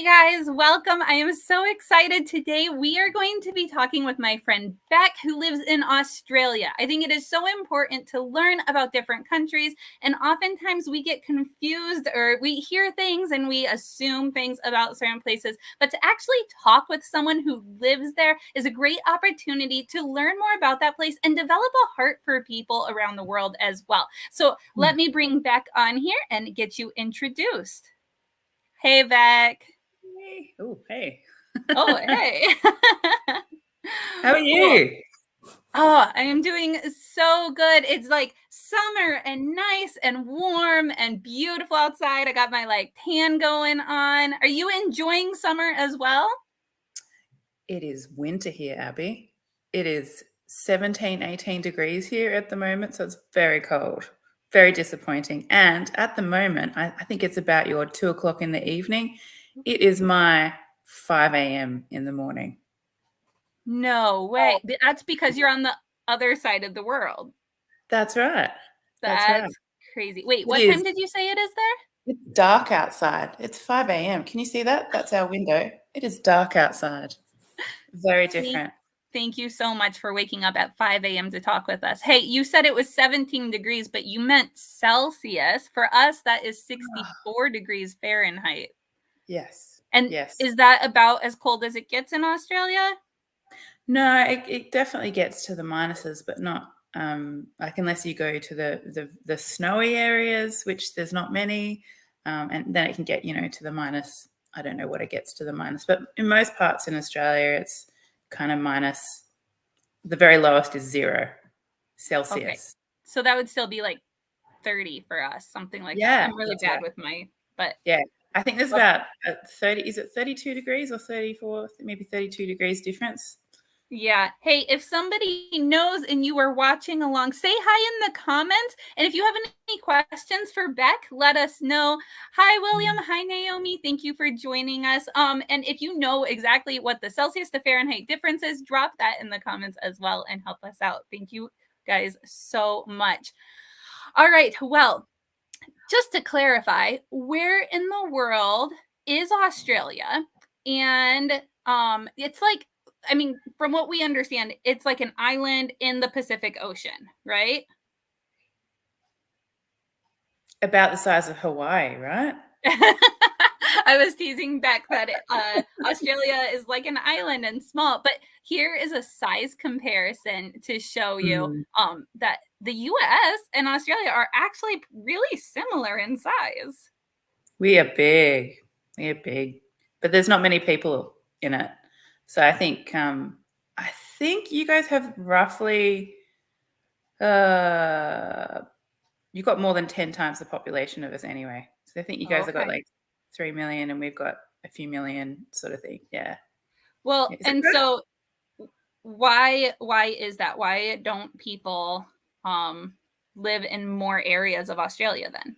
Hey guys, welcome. I am so excited. Today we are going to be talking with my friend Beck, who lives in Australia. I think it is so important to learn about different countries, and oftentimes we get confused or we hear things and we assume things about certain places, but to actually talk with someone who lives there is a great opportunity to learn more about that place and develop a heart for people around the world as well. So let me bring Beck on here and get you introduced. Hey, Beck. Hey. Oh, hey. Oh, hey. How are you? Oh, I am doing so good. It's like summer and nice and warm and beautiful outside. I got my tan going on. Are you enjoying summer as well? It is winter here, Abby. It is 17, 18 degrees here at the moment, so it's very cold, very disappointing. And at the moment, I think it's about your 2 o'clock in the evening. It is my 5 a.m. in the morning. No way. That's because you're on the other side of the world. That's right. That's right. That's crazy. Wait, It what is. time did you say it is there? It's dark outside. It's 5 a.m. Can you see that? That's our window. It is dark outside. Very different. Thank you so much for waking up at 5 a.m. to talk with us. Hey, you said it was 17 degrees, but you meant Celsius. For us, that is 64 degrees Fahrenheit. Yes. And Yes. is that about as cold as it gets in Australia? No, it definitely gets to the minuses, but not like unless you go to the snowy areas, which there's not many, and then it can get to the minus. I don't know what it gets to the minus, but in most parts in Australia, it's kind of minus. The very lowest is 0 Celsius. Okay, so that would still be like 30 for us, something like that. I'm really bad with but yeah, I think there's about 30. Is it 32 degrees or 34? Maybe 32 degrees difference. Yeah. Hey, if somebody knows and you are watching along, say hi in the comments. And if you have any questions for Beck, let us know. Hi, William. Hi, Naomi. Thank you for joining us. And if you know exactly what the Celsius to Fahrenheit difference is, drop that in the comments as well and help us out. Thank you guys so much. All right. Well, just to clarify, where in the world is Australia? And it's like, I mean, from what we understand, it's like an island in the Pacific Ocean, right? About the size of Hawaii, right? I was teasing Beck that Australia is like an island and small, but here is a size comparison to show you that the US and Australia are actually really similar in size. We are big. We are big, but there's not many people in it. So I think you guys have roughly you've got more than 10 times the population of us anyway. So I think you guys have got like 3 million and we've got a few million sort of thing. Yeah. Well, and so why is that? Why don't people live in more areas of Australia then?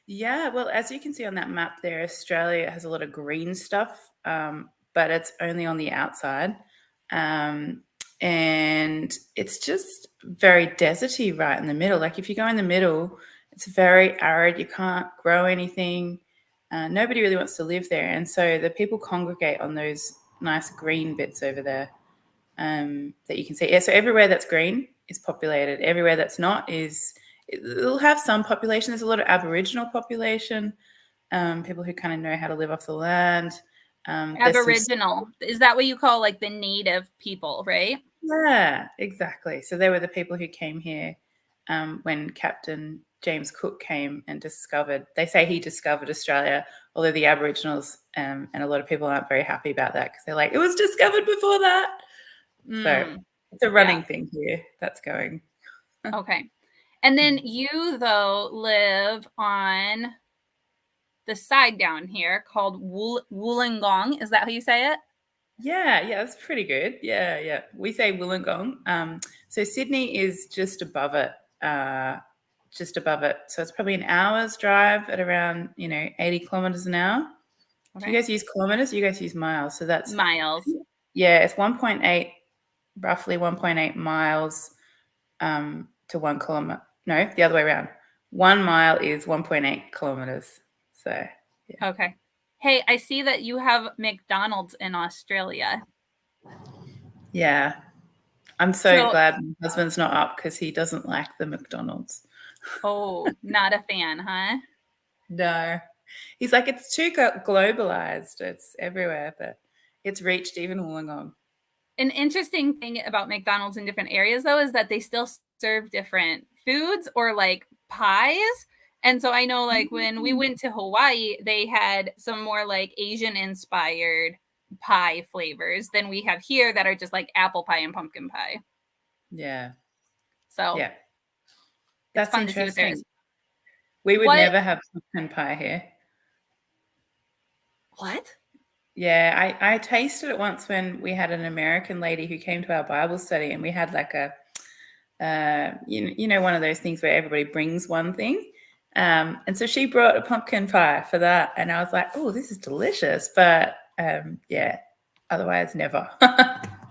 Yeah, well, as you can see on that map there, Australia has a lot of green stuff, but it's only on the outside. And it's just very deserty right in the middle. Like if you go in the middle, it's very arid. You can't grow anything. Nobody really wants to live there. And so the people congregate on those nice green bits over there that you can see. Yeah, so everywhere that's green is populated. Everywhere that's not it'll have some population. There's a lot of Aboriginal population, people who kind of know how to live off the land. Aboriginal, is that what you call like the native people, right? Yeah, exactly. So they were the people who came here when Captain James Cook came and they say he discovered Australia, although the Aboriginals and a lot of people aren't very happy about that because they're like, it was discovered before that. So it's a running thing here that's going. Okay. And then you, though, live on the side down here called Wollongong. Is that how you say it? Yeah, that's pretty good. Yeah. We say Wollongong. So Sydney is just above it. So it's probably an hour's drive at around 80 kilometers an hour. Okay. Do you guys use kilometers? You guys use miles. So that's miles. Yeah, it's 1.8, roughly 1.8 miles to 1 kilometer. No, the other way around. 1 mile is 1.8 kilometers. So yeah. Okay. Hey, I see that you have McDonald's in Australia. Yeah. I'm so So, glad my husband's not up because he doesn't like the McDonald's. oh, not a fan, huh? No. He's like, it's too globalized. It's everywhere, but it's reached even Wollongong. An interesting thing about McDonald's in different areas, though, is that they still serve different foods or like pies. And so I know, like, when we went to Hawaii, they had some more like Asian inspired pie flavors than we have here that are just like apple pie and pumpkin pie. Yeah. So Yeah. it's That's fun to see what there interesting. is. We would What? never have pumpkin pie here. What? Yeah, I tasted it once when we had an American lady who came to our Bible study, and we had like a one of those things where everybody brings one thing. And so she brought a pumpkin pie for that, and I was like, "Oh, this is delicious," but yeah, otherwise never.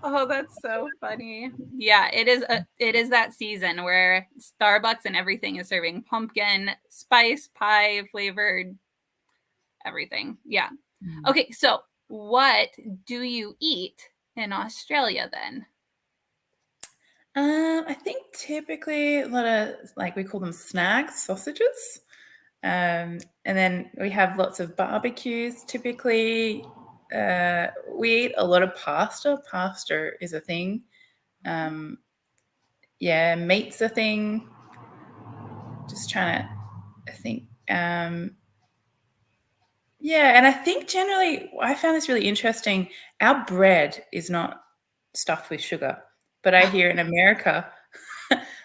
Oh, that's so funny. Yeah, it is that season where Starbucks and everything is serving pumpkin spice pie flavored everything. Yeah. Okay, so what do you eat in Australia then? I think typically a lot of like we call them snags, sausages. And then we have lots of barbecues. Typically, we eat a lot of pasta. Pasta is a thing. Um, yeah, meat's a thing. Just trying to think. Yeah, and I think generally, I found this really interesting. Our bread is not stuffed with sugar, but I hear in America,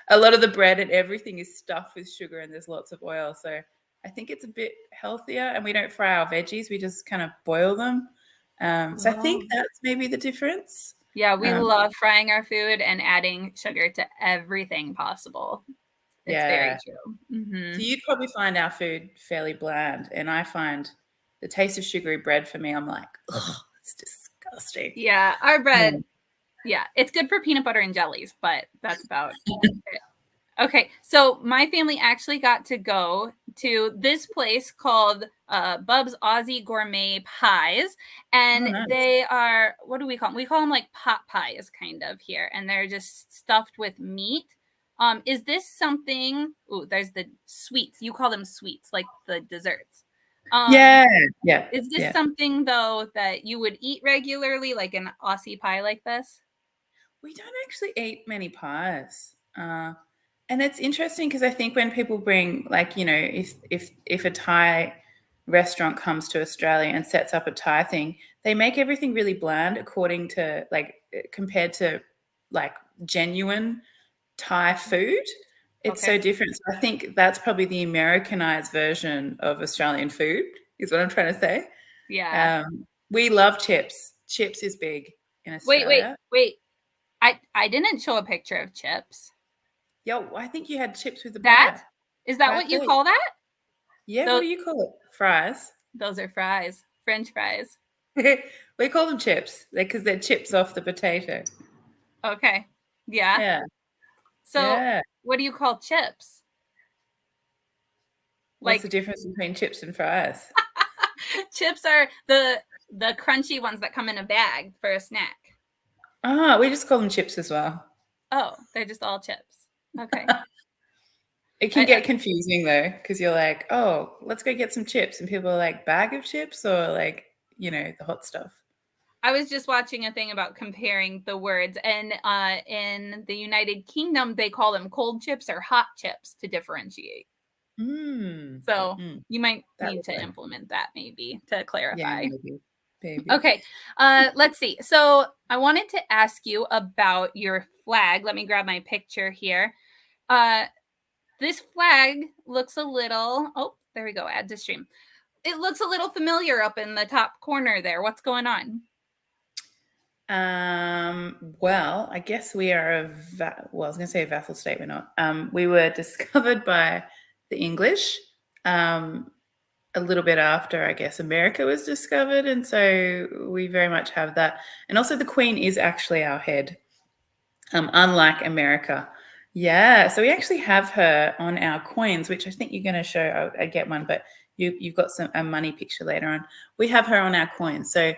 a lot of the bread and everything is stuffed with sugar and there's lots of oil. So I think it's a bit healthier, and we don't fry our veggies; we just kind of boil them. So I think Oh. that's maybe the difference. Yeah, we Um, love frying our food and adding sugar to everything possible. It's very yeah. true. So Hmm. you'd probably find our food fairly bland, and I find the taste of sugary bread for me, I'm like, oh, it's disgusting. Yeah, our Yeah. bread, yeah, it's good for peanut butter and jellies, but that's about it. Okay, so my family actually got to go to this place called Bub's Aussie Gourmet Pies, Oh, and nice. they are, what do we call them? We call them like pot pies, kind of here, and they're just stuffed with meat. Is this something? Ooh, there's the sweets. You call them sweets, like the desserts. Um, Yeah, yeah, is this yeah. something though that you would eat regularly, like an Aussie pie like this? We don't actually eat many pies. And it's interesting because I think when people bring, like, if a Thai restaurant comes to Australia and sets up a Thai thing, they make everything really bland according to like compared to like genuine Thai food. It's Okay, so different. So I think that's probably the Americanized version of Australian food, is what I'm trying to say. yeah. We love chips. Chips is big in Wait, wait, Australia. wait. I didn't show a picture of chips. Yo, I think you had chips with the That pie. is that Pie what you feet. call that? Yeah, what Those do you call it? Fries. those are fries, French fries. We call them chips because they're chips off the potato. Okay, yeah. Yeah, So yeah. what do you call chips? What's the Like difference between chips and fries? chips are the crunchy ones that come in a bag for a snack. Ah, we just call them chips as well. Oh, they're just all chips. Okay. It can I, get confusing though, because you're like, oh, let's go get some chips. And people are like, bag of chips or like, the hot stuff. I was just watching a thing about comparing the words, and in the United Kingdom, they call them cold chips or hot chips to differentiate. Mm. So Mm. you might That need would to work. implement that maybe to Yeah, clarify. maybe. Maybe. Okay, let's see. So I wanted to ask you about your flag. Let me grab my picture here. Uh, this flag looks a little, oh, there we go, add to stream. It looks a little familiar up in the top corner there. What's going on? Well, I guess we are well, I was going to say a vassal state. We're not. We were discovered by the English a little bit after, I guess, America was discovered, and so we very much have that. And also, the Queen is actually our head, unlike America. Yeah, so we actually have her on our coins, which I think you're going to show. I get one, but you've got a money picture later on. We have her on our coins. So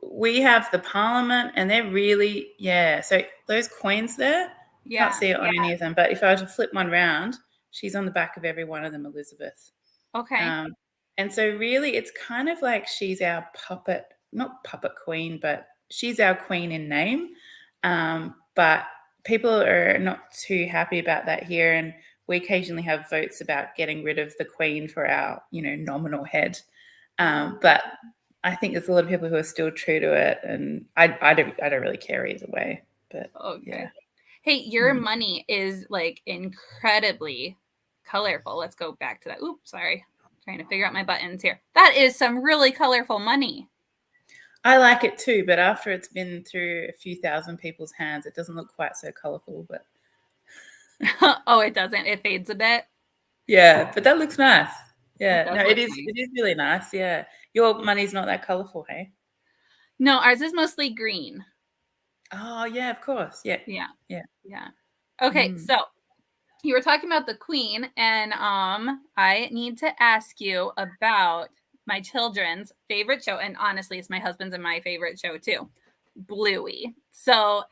we have the Parliament, and they're really, yeah. So those coins there, you can't see it on any of them. But if I were to flip one round, she's on the back of every one of them, Elizabeth. Okay. And so really it's kind of like she's our puppet, not puppet queen, but she's our queen in name. But people are not too happy about that here. And we occasionally have votes about getting rid of the queen for our, nominal head. But I think there's a lot of people who are still true to it. And I don't really care either way. But yeah. Hey, your money is like incredibly colorful. Let's go back to that. Oops, sorry. Trying to figure out my buttons here. That is some really colorful money. I like it too, but after it's been through a few thousand people's hands, it doesn't look quite so colorful. But oh, it doesn't. It fades a bit. Yeah, but that looks nice. Yeah, no, it is. Nice. It is really nice. Yeah, your money's not that colorful, hey? No, ours is mostly green. Oh yeah, of course. Yeah. Okay, so you were talking about the Queen, and I need to ask you about my children's favorite show, and honestly, it's my husband's and my favorite show too, Bluey. So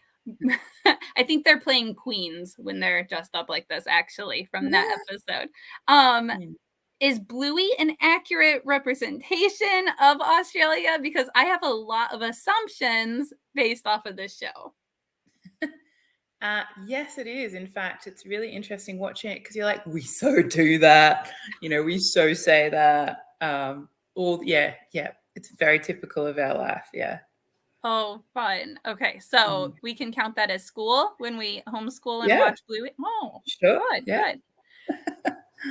I think they're playing queens when they're dressed up like this, actually, from that episode. Is Bluey an accurate representation of Australia? Because I have a lot of assumptions based off of this show. Yes, it is. In fact, it's really interesting watching it because you're like, we so do that. We so say that. It's very typical of our life. Yeah. Oh, fun. Okay, so we can count that as school when we homeschool and watch Bluey. Oh, sure. Good.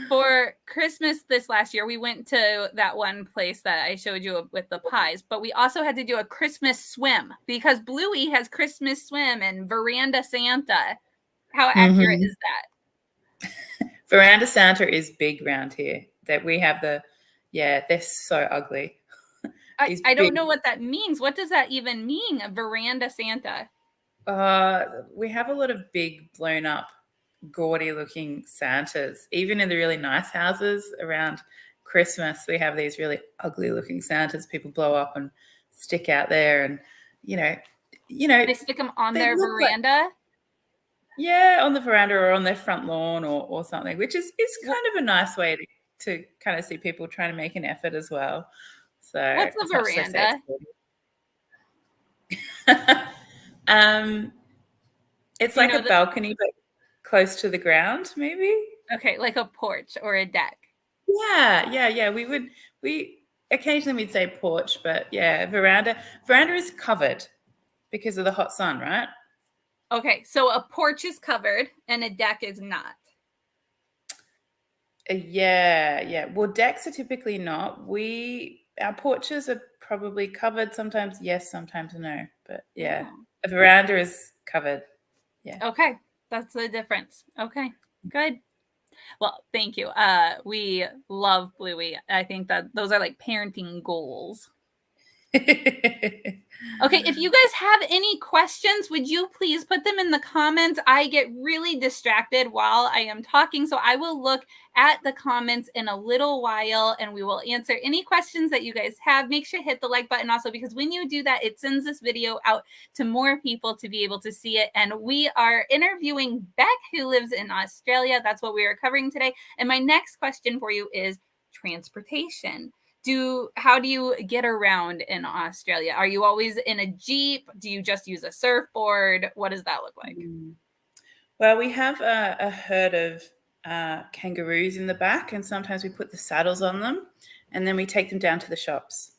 For Christmas this last year, we went to that one place that I showed you with the pies, but we also had to do a Christmas swim because Bluey has Christmas swim and Veranda Santa. How accurate is that? Veranda Santa is big round here. That we have they're so ugly. I don't know what that means. What does that even mean, a Veranda Santa? We have a lot of big, blown up, gaudy looking Santas. Even in the really nice houses around Christmas, we have these really ugly looking Santas people blow up and stick out there. And, they stick them on their veranda? On the veranda or on their front lawn or something, which is kind of a nice way to kind of see people trying to make an effort as well. So what's a veranda? It's like a balcony, but close to the ground, maybe. Okay, like a porch or a deck. Yeah. We occasionally we'd say porch, but yeah, veranda. Veranda is covered because of the hot sun, right? Okay, so a porch is covered and a deck is not. Yeah. Well, decks are typically not. Our porches are probably covered. Sometimes yes, sometimes no. But yeah, a veranda is covered. Yeah. Okay, that's the difference. Okay, good. Well, thank you. We love Bluey. I think that those are like parenting goals. Okay, if you guys have any questions, would you please put them in the comments? I get really distracted while I am talking, so I will look at the comments in a little while and we will answer any questions that you guys have. Make sure to hit the like button also, because when you do that, it sends this video out to more people to be able to see it. And we are interviewing Beck, who lives in Australia. That's what we are covering today. And my next question for you is transportation. How do you get around in Australia? Are you always in a Jeep? Do you just use a surfboard? What does that look like? Well, we have a herd of kangaroos in the back, and sometimes we put the saddles on them and then we take them down to the shops.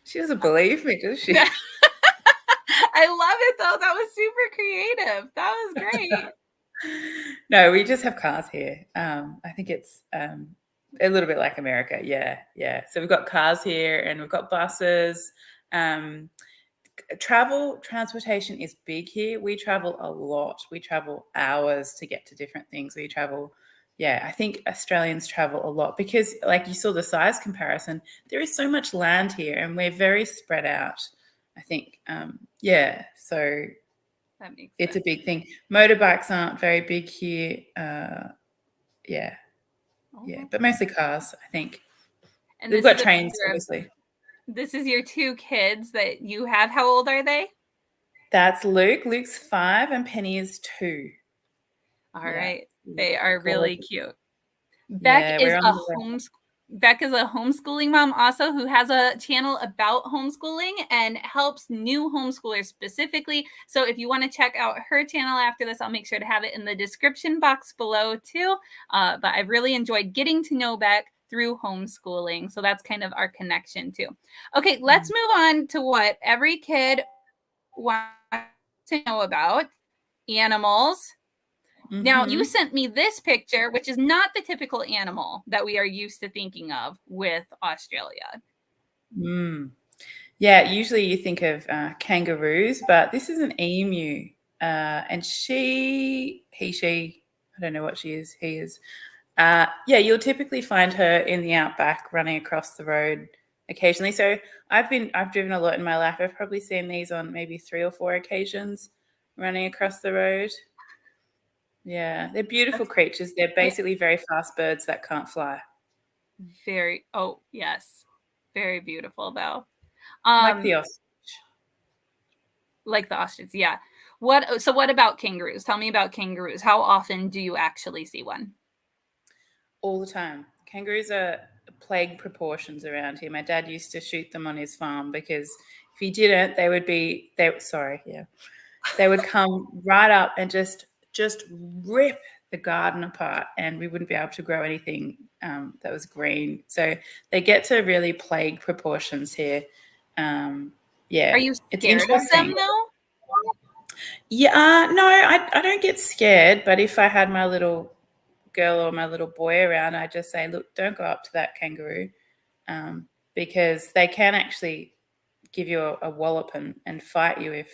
She doesn't believe me, does she? I love it though. That was super creative. That was great. No, we just have cars here. I think it's a little bit like America. Yeah. So we've got cars here and we've got buses. Transportation is big here. We travel a lot. We travel hours to get to different things. I think Australians travel a lot because, like you saw the size comparison, there is so much land here and we're very spread out, I think. So that makes it's a big thing. Motorbikes aren't very big here. Yeah, Oh, yeah, that's but mostly cars, I think. and We've this got is a trains, picture of obviously. this is your two kids that you have. How old are they? That's Luke. Luke's 5 and Penny is 2. All Yeah. right. They are really Gorgeous. cute. Beck Yeah, is we're on a the way. Beck is a homeschooling mom also who has a channel about homeschooling and helps new homeschoolers specifically. So if you want to check out her channel after this, I'll make sure to have it in the description box below too. But I've really enjoyed getting to know Beck through homeschooling. So that's kind of our connection too. Okay, let's move on to what every kid wants to know about: animals. Now, you Mm-hmm. sent me this picture, which is not the typical animal that we are used to thinking of with Australia. Mm. Yeah, usually you think of kangaroos, but this is an emu. And she, I don't know what she is, he is. Yeah, you'll typically find her in the outback running across the road occasionally. So I've driven a lot in my life. I've probably seen these on maybe 3 or 4 occasions running across the road. Yeah, they're beautiful That's creatures. They're it, basically very fast birds that can't fly, very, oh, yes, very beautiful though. like the Um, ostrich. like the ostrich, yeah. What about kangaroos? Tell me about kangaroos. How often do you actually see one? All the time. Kangaroos are plague proportions around here. My dad used to shoot them on his farm because if he didn't, they would come right up and just rip the garden apart, and we wouldn't be able to grow anything that was green. So they get to really plague proportions here. Um, Are yeah, you it's scared of them interesting. though? Yeah, no, I don't get scared, but if I had my little girl or my little boy around, I just say, look, don't go up to that kangaroo, because they can actually give you a wallop and fight you if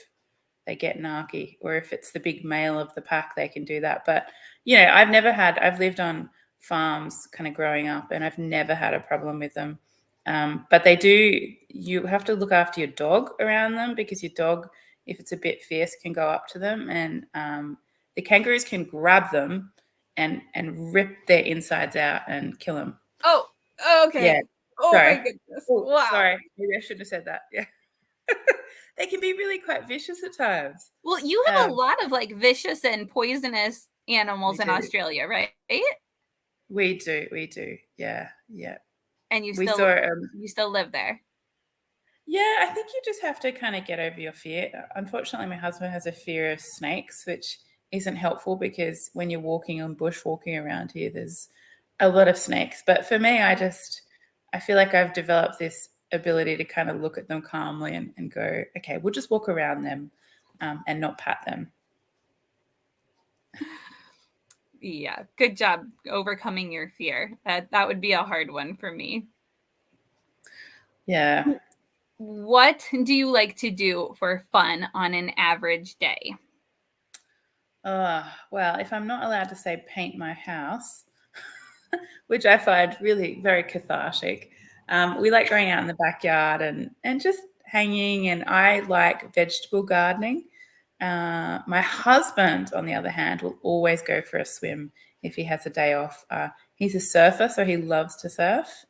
they get narky, or if it's the big male of the pack, they can do that. But I've lived on farms kind of growing up, and I've never had a problem with them. But you have to look after your dog around them, because your dog, if it's a bit fierce, can go up to them, and the kangaroos can grab them and rip their insides out and kill them. Oh, Yeah. okay. Oh my Sorry. goodness. Oh, Wow. sorry. Maybe I shouldn't have said that. Yeah. They can be really quite vicious at times. Well, you have a Um, lot of like vicious and poisonous we animals in do. Australia, right? We do. We do. Yeah. Yeah. And We saw, you still live there. yeah, I think you just have to kind of get over your fear. Unfortunately, my husband has a fear of snakes, which isn't helpful because when you're walking on bushwalking around here, there's a lot of snakes. But for me, I feel like I've developed this ability to kind of look at them calmly and go, okay, we'll just walk around them, and not pat them. Yeah, good job overcoming your fear. That would be a hard one for me. Yeah. What do you like to do for fun on an average day? Well, if I'm not allowed to say paint my house, which I find really very cathartic. We like going out in the backyard and just hanging, and I like vegetable gardening. My husband, on the other hand, will always go for a swim if he has a day off. He's a surfer, so he loves to surf.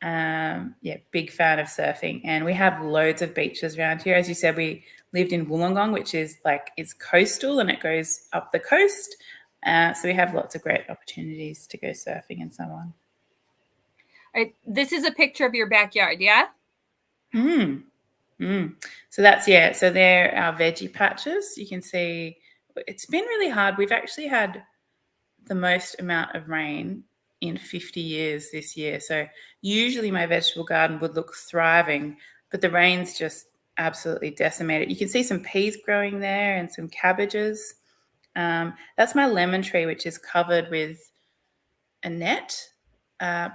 Yeah, big fan of surfing, and we have loads of beaches around here. As you said, we lived in Wollongong, which is like it's coastal and it goes up the coast. So we have lots of great opportunities to go surfing and so on. This is a picture of your backyard, yeah? Mm, mm. So that's, yeah. So they're our veggie patches. You can see it's been really hard. We've actually had the most amount of rain in 50 years this year. So usually my vegetable garden would look thriving, but the rain's just absolutely decimated. You can see some peas growing there and some cabbages. That's my lemon tree, which is covered with a net,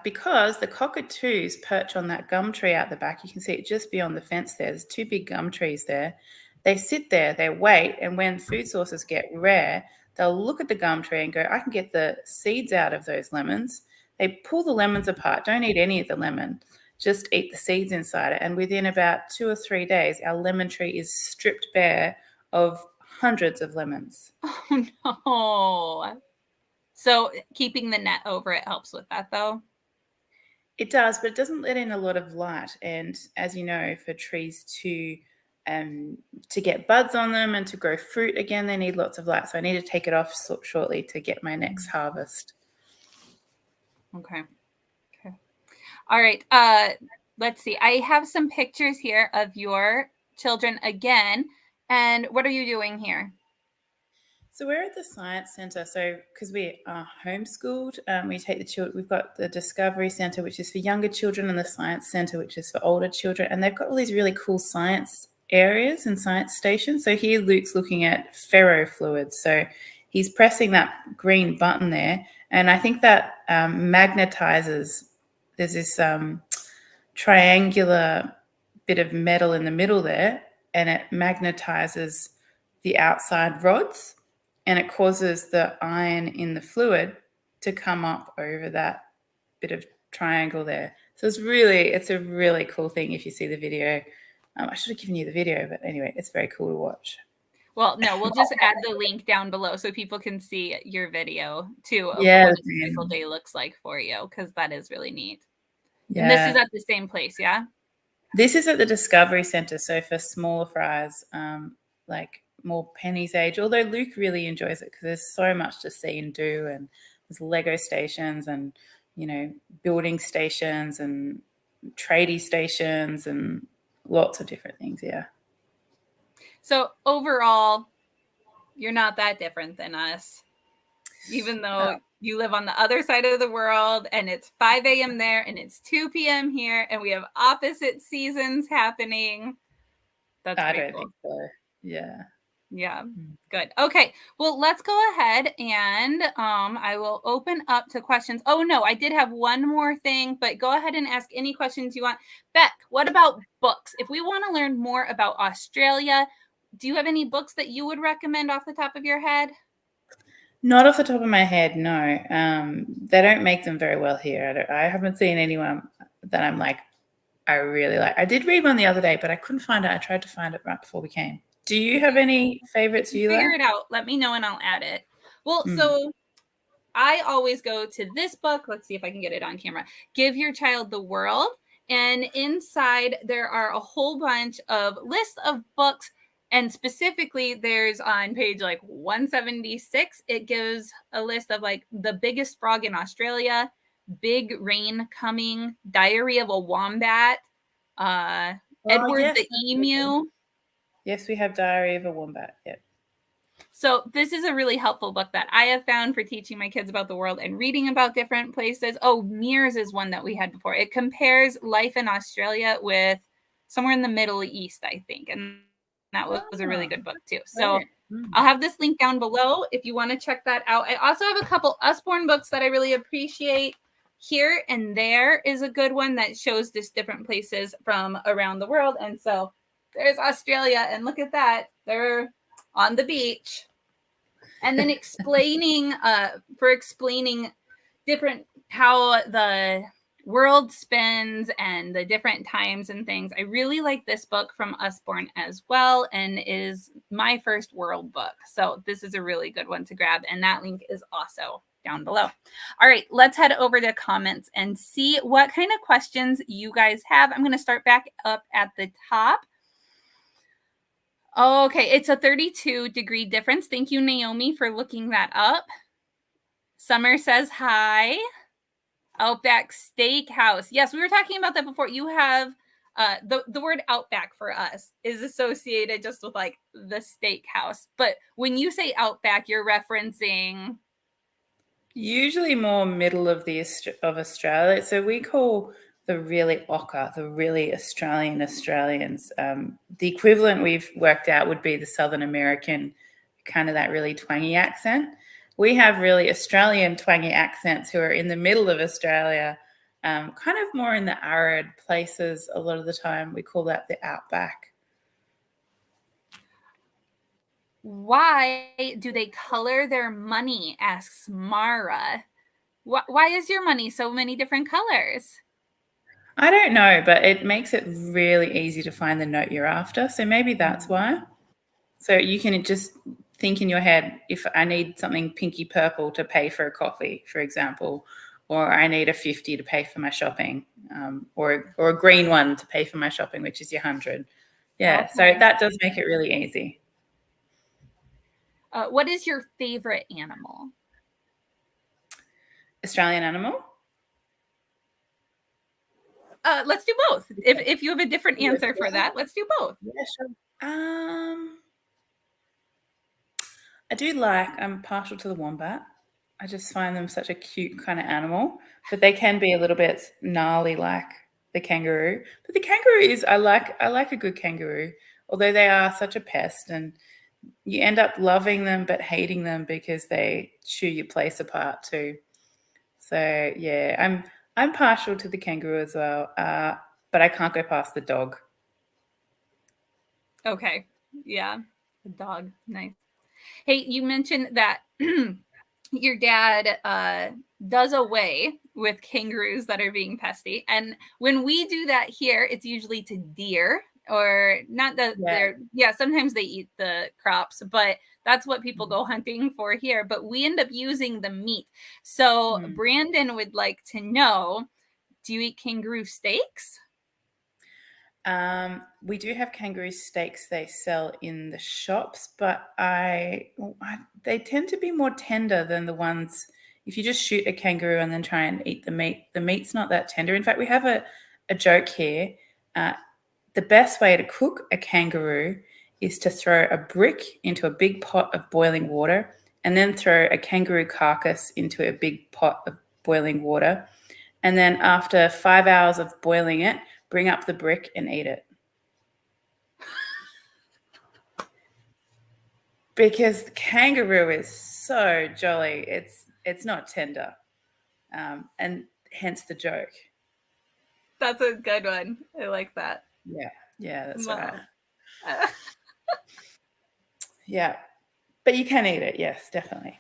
because the cockatoos perch on that gum tree out the back. You can see it just beyond the fence there. There's 2 big gum trees there. They sit there, they wait, and when food sources get rare, they'll look at the gum tree and go, I can get the seeds out of those lemons. They pull the lemons apart, don't eat any of the lemon, just eat the seeds inside it. And within about 2 or 3 days, our lemon tree is stripped bare of hundreds of lemons. Oh no. So keeping the net over it helps with that, though. It does, but it doesn't let in a lot of light. And as you know, for trees to get buds on them and to grow fruit again, they need lots of light. So I need to take it off shortly to get my next harvest. Okay. Okay. All right. Let's see. I have some pictures here of your children again. And what are you doing here? So we're at the Science Centre. So because we are homeschooled, we take the children. We've got the Discovery Centre, which is for younger children, and the Science Centre, which is for older children. And they've got all these really cool science areas and science stations. So here Luke's looking at ferrofluids. So he's pressing that green button there, and I think that magnetizes. There's this triangular bit of metal in the middle there, and it magnetizes the outside rods, and it causes the iron in the fluid to come up over that bit of triangle there. So it's a really cool thing if you see the video. I should have given you the video, but anyway, it's very cool to watch. Well, no, we'll just add the link down below so people can see your video too of Yeah, what a typical day looks like for you, because that is really neat. yeah. And this is at the same place, yeah? This is at the Discovery Centre, so for smaller fries, like more Penny's age, although Luke really enjoys it because there's so much to see and do, and there's Lego stations and, building stations and tradie stations and lots of different things, yeah. So overall, you're not that different than us, even though you live on the other side of the world and it's 5 a.m. there and it's 2 p.m. here and we have opposite seasons happening. That's pretty cool. Think so. Yeah. Yeah, good. Okay, well, let's go ahead and I will open up to questions. Oh, no, I did have one more thing, but go ahead and ask any questions you want. Beck, what about books? If we want to learn more about Australia, do you have any books that you would recommend off the top of your head? Not off the top of my head, no. They don't make them very well here. I haven't seen anyone that I'm like, I really like. I did read one the other day, but I couldn't find it. I tried to find it right before we came. Do you have any favorites you like? Figure it out. Let me know and I'll add it. Well, so I always go to this book. Let's see if I can get it on camera. Give Your Child the World. And inside there are a whole bunch of lists of books. And specifically, there's on page like 176, it gives a list of like the biggest frog in Australia, Big Rain Coming, Diary of a Wombat, Edward yes, the Emu. Yes, we have Diary of a Wombat. Yep. So this is a really helpful book that I have found for teaching my kids about the world and reading about different places. Oh, Mears is one that we had before. It compares life in Australia with somewhere in the Middle East, I think. And that was a really good book too. So I'll have this link down below if you want to check that out. I also have a couple Usborne books that I really appreciate. Here and There is a good one that shows just different places from around the world. And so there's Australia, and look at that. They're on the beach. And then explaining different how the world spins and the different times and things. I really like this book from Usborne as well, and is my first world book. So this is a really good one to grab, and that link is also down below. All right, let's head over to comments and see what kind of questions you guys have. I'm going to start back up at the top. Okay, it's a 32-degree difference. Thank you, Naomi, for looking that up. Summer says hi. Outback Steakhouse. Yes, we were talking about that before. You have the word Outback for us is associated just with like the steakhouse. But when you say Outback, you're referencing usually more middle of Australia. So we call the really ochre, the really Australians. The equivalent we've worked out would be the Southern American, kind of that really twangy accent. We have really Australian twangy accents who are in the middle of Australia, kind of more in the arid places a lot of the time. We call that the outback. Why do they color their money? Asks Mara. Why is your money so many different colors? I don't know, but it makes it really easy to find the note you're after. So maybe that's why. So you can just think in your head, if I need something pinky purple to pay for a coffee, for example, or I need a 50 to pay for my shopping, or a green one to pay for my shopping, which is your 100. Yeah, so Okay. that does make it really easy. What is your favorite animal? Australian animal? Let's do both. If you have a different answer for that, let's do both. Yeah, sure. I'm partial to the wombat. I just find them such a cute kind of animal, but they can be a little bit gnarly like the kangaroo. But the kangaroo I like a good kangaroo, although they are such a pest and you end up loving them but hating them because they chew your place apart too. So yeah, I'm partial to the kangaroo as well, but I can't go past the dog. Okay. Yeah. The dog. Nice. Hey, you mentioned that your dad does away with kangaroos that are being pesty. And when we do that here, it's usually to deer or not that Yeah. they're, yeah, sometimes they eat the crops, but that's what people go hunting for here. But we end up using the meat. So Mm. Brandon would like to know, do you eat kangaroo steaks? We do have kangaroo steaks they sell in the shops, but they tend to be more tender than the ones. If you just shoot a kangaroo and then try and eat the meat's not that tender. In fact, we have a joke here. Uh, the best way to cook a kangaroo is to throw a brick into a big pot of boiling water and then throw a kangaroo carcass into a big pot of boiling water. And then after 5 hours of boiling it, bring up the brick and eat it. Because the kangaroo is so jolly. It's not tender, and hence the joke. That's a good one. I like that. Yeah, that's right. Wow. Yeah, but you can eat it. Yes, definitely.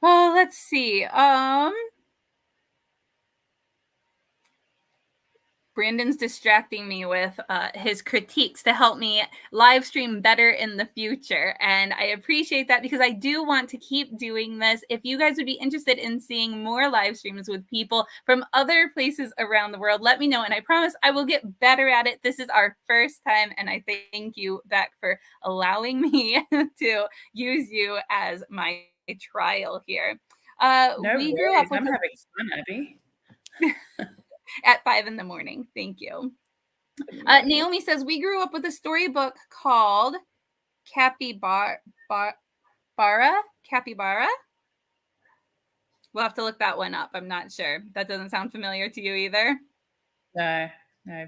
Well, let's see. Brandon's distracting me with his critiques to help me live stream better in the future. And I appreciate that because I do want to keep doing this. If you guys would be interested in seeing more live streams with people from other places around the world, let me know. And I promise I will get better at it. This is our first time. And I thank you, Beck, for allowing me to use you as my trial here. No We grew up worries. with I'm having fun, Abby. at 5 a.m. Thank you. Naomi says, we grew up with a storybook called Capybara. Capybara? We'll have to look that one up. I'm not sure. That doesn't sound familiar to you either. No,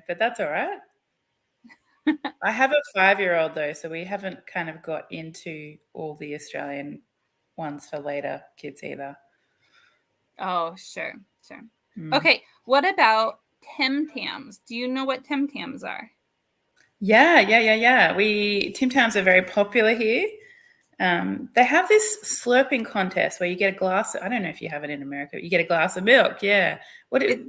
but that's all right. I have a 5-year-old though, so we haven't kind of got into all the Australian ones for later kids either. Oh, sure. Okay, what about Tim Tams? Do you know what Tim Tams are? Yeah. Tim Tams are very popular here. They have this slurping contest where you get a glass. I don't know if you have it in America. But you get a glass of milk. Yeah.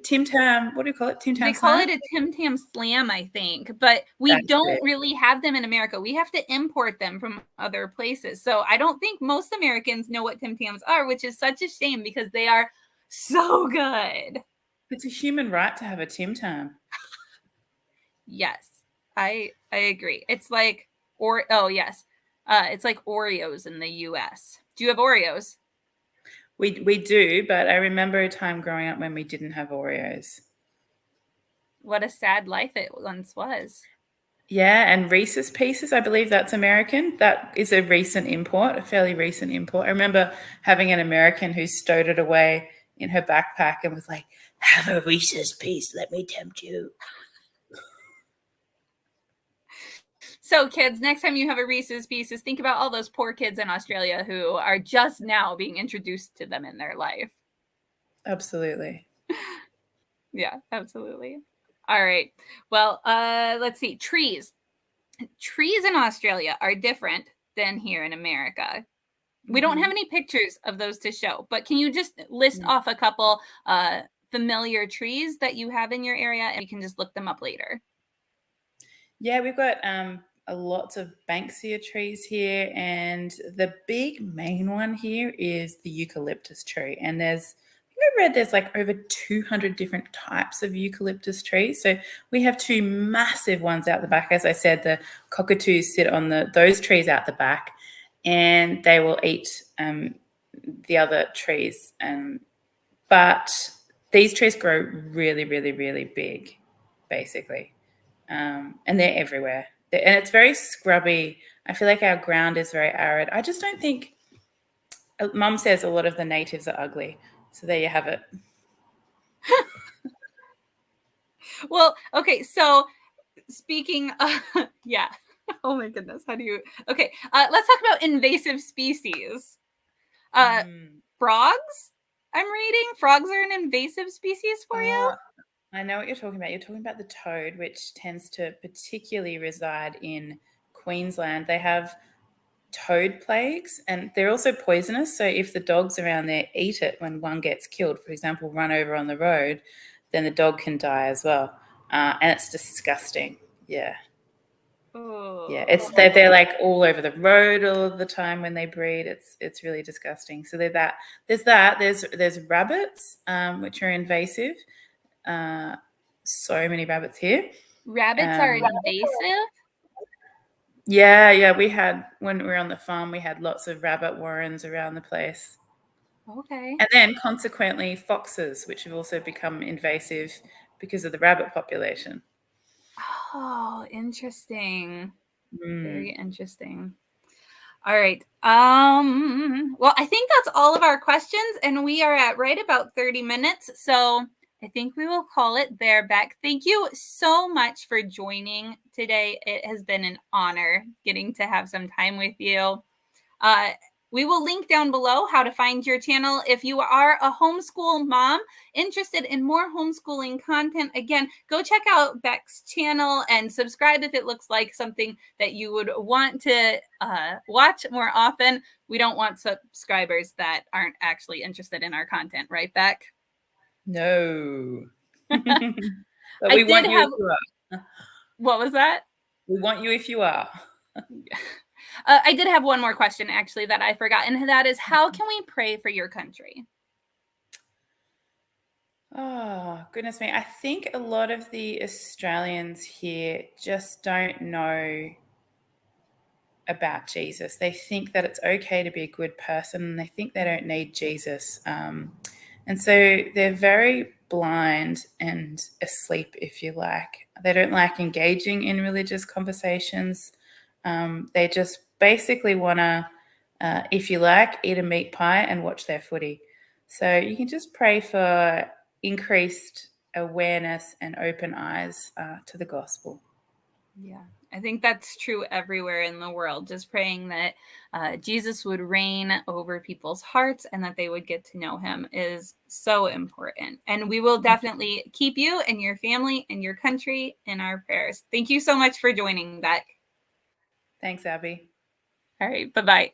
Tim Tam? What do you call it? Tim Tam They call Slam? it a Tim Tam Slam, I think, but we don't really have them in America. We have to import them from other places. So I don't think most Americans know what Tim Tams are, which is such a shame because they are so good. It's a human right to have a Tim Tam. Yes, I agree. It's like it's like Oreos in the US. Do you have Oreos? We do, but I remember a time growing up when we didn't have Oreos. What a sad life it once was. Yeah, and Reese's Pieces, I believe that's American. That is a recent import, a fairly recent import. I remember having an American who stowed it away in her backpack and was like, "Have a Reese's Piece, let me tempt you." So, kids, next time you have a Reese's Pieces, think about all those poor kids in Australia who are just now being introduced to them in their life. Absolutely. Yeah, absolutely. All right. Well, let's see. Trees. Trees in Australia are different than here in America. We don't have any pictures of those to show, but can you just list off a couple familiar trees that you have in your area and you can just look them up later? Yeah, we've got lots of Banksia trees here, and the big main one here is the eucalyptus tree. And I read there's like over 200 different types of eucalyptus trees. So we have two massive ones out the back. As I said, the cockatoos sit on those trees out the back, and they will eat the other trees. But these trees grow really, really, really big, basically. And they're everywhere. And it's very scrubby. I feel like our ground is very arid. I just don't think, Mum says a lot of the natives are ugly. So there you have it. Well, okay, so speaking of, yeah. Oh my goodness, how do you, okay, let's talk about invasive species. Frogs, I'm reading. Frogs are an invasive species for you? I know what you're talking about. You're talking about the toad, which tends to particularly reside in Queensland. They have toad plagues, and they're also poisonous. So if the dogs around there eat it when one gets killed, for example, run over on the road, then the dog can die as well. And it's disgusting. Yeah. Yeah, they're like all over the road all of the time when they breed. It's really disgusting. So there's rabbits, which are invasive. So many rabbits here. Rabbits are invasive? Yeah. When we were on the farm, we had lots of rabbit warrens around the place. Okay. And then consequently foxes, which have also become invasive because of the rabbit population. Oh, interesting. Very Mm. interesting. All right. Well, I think that's all of our questions, and we are at right about 30 minutes. So I think we will call it there, Beck. Thank you so much for joining today. It has been an honor getting to have some time with you. We will link down below how to find your channel. If you are a homeschool mom interested in more homeschooling content, again, go check out Beck's channel and subscribe if it looks like something that you would want to watch more often. We don't want subscribers that aren't actually interested in our content, right, Beck? No. But we want you if you are. What was that? We want you if you are. I did have one more question, actually, that I forgot, and that is, how can we pray for your country? Oh, goodness me. I think a lot of the Australians here just don't know about Jesus. They think that it's okay to be a good person, and they think they don't need Jesus. And so they're very blind and asleep, if you like. They don't like engaging in religious conversations. They just basically want to, if you like, eat a meat pie and watch their footy. So you can just pray for increased awareness and open eyes to the gospel. Yeah, I think that's true everywhere in the world. Just praying that Jesus would reign over people's hearts and that they would get to know him is so important. And we will definitely keep you and your family and your country in our prayers. Thank you so much for joining, Beck. Thanks, Abby. All right, bye-bye.